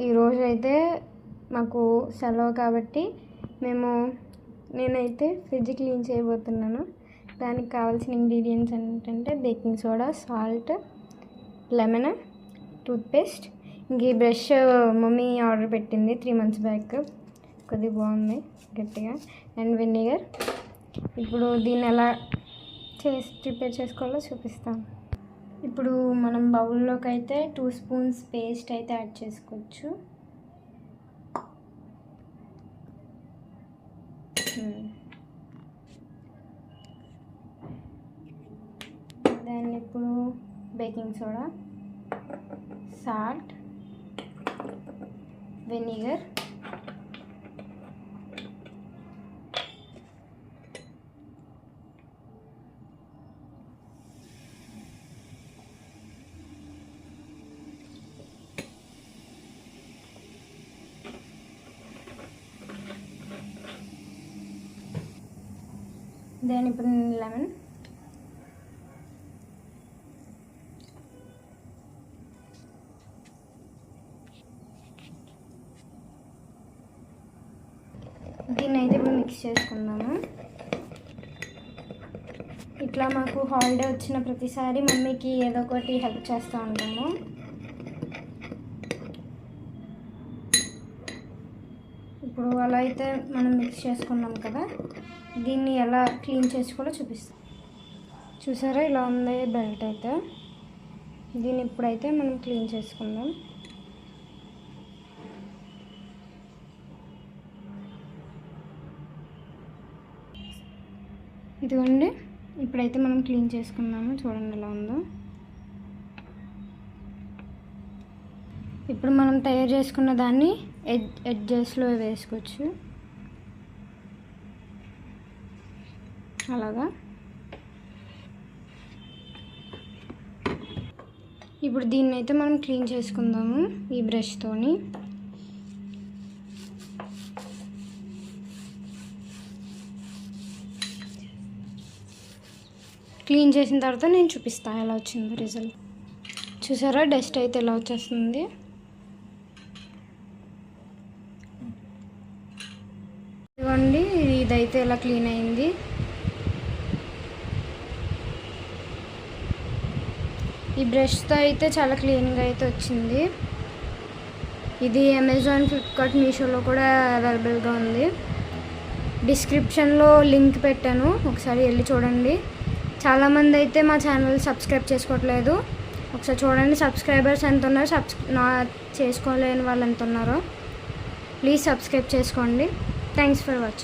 ఈరోజు అయితే మాకు సెలవు కాబట్టి నేనైతే ఫ్రిడ్జ్ క్లీన్ చేయబోతున్నాను. దానికి కావాల్సిన ఇంగ్రీడియంట్స్ ఏంటంటే baking soda, salt, lemon, toothpaste. ఇంక ఈ బ్రష్ మమ్మీ ఆర్డర్ పెట్టింది 3 months బ్యాక్, కొద్దిగా బాగుంది గట్టిగా. And vinegar. ఇప్పుడు దీన్ని ఎలా ప్రిపేర్ చేసుకోవాలో చూపిస్తాను. ఇప్పుడు మనం బౌల్లోకి అయితే 2 spoons పేస్ట్ అయితే యాడ్ చేసుకోవచ్చు. దాన్ని ఇప్పుడు బేకింగ్ సోడా, సాల్ట్, వెనిగర్, దాని ఇప్పుడు లెమన్, దీన్ని అయితే ఇప్పుడు మిక్స్ చేసుకుందాము. ఇట్లా మాకు హాలిడే వచ్చిన ప్రతిసారి మమ్మీకి ఏదో ఒకటి హెల్ప్ చేస్తూ ఉంటాము. ఇప్పుడు అలా అయితే మనం మిక్స్ చేసుకున్నాం కదా, దీన్ని ఎలా క్లీన్ చేసుకోవాలో చూపిస్తాం. చూసారా ఇలా ఉంది బెల్ట్ అయితే. దీన్ని ఇప్పుడైతే మనం క్లీన్ చేసుకుందాం. ఇదిగోండి, ఇప్పుడైతే మనం క్లీన్ చేసుకుందాము. చూడండి ఎలా ఉందో. ఇప్పుడు మనం తయారు చేసుకున్న దాన్ని ఎడ్జెస్లో వేసుకోవచ్చు అలాగా. ఇప్పుడు దీన్ని అయితే మనం క్లీన్ చేసుకుందాము ఈ బ్రష్తోని. క్లీన్ చేసిన తర్వాత నేను చూపిస్తాను ఎలా వచ్చిందో రిజల్ట్. చూసారా డస్ట్ అయితే ఎలా వచ్చేస్తుంది. ఇదిగోండి, ఇదైతే ఎలా క్లీన్ అయింది. ఈ బ్రష్తో అయితే చాలా క్లీన్గా అయితే వచ్చింది. ఇది అమెజాన్, ఫ్లిప్కార్ట్, మీషోలో కూడా అవైలబుల్గా ఉంది. డిస్క్రిప్షన్లో లింక్ పెట్టాను, ఒకసారి వెళ్ళి చూడండి. చాలామంది అయితే మా ఛానల్ సబ్స్క్రైబ్ చేసుకోవట్లేదు. ఒకసారి చూడండి సబ్స్క్రైబర్స్ ఎంత ఉన్నారు, చేసుకోలేని వాళ్ళు ఎంత ఉన్నారో. ప్లీజ్ సబ్స్క్రైబ్ చేసుకోండి. Thanks for watching.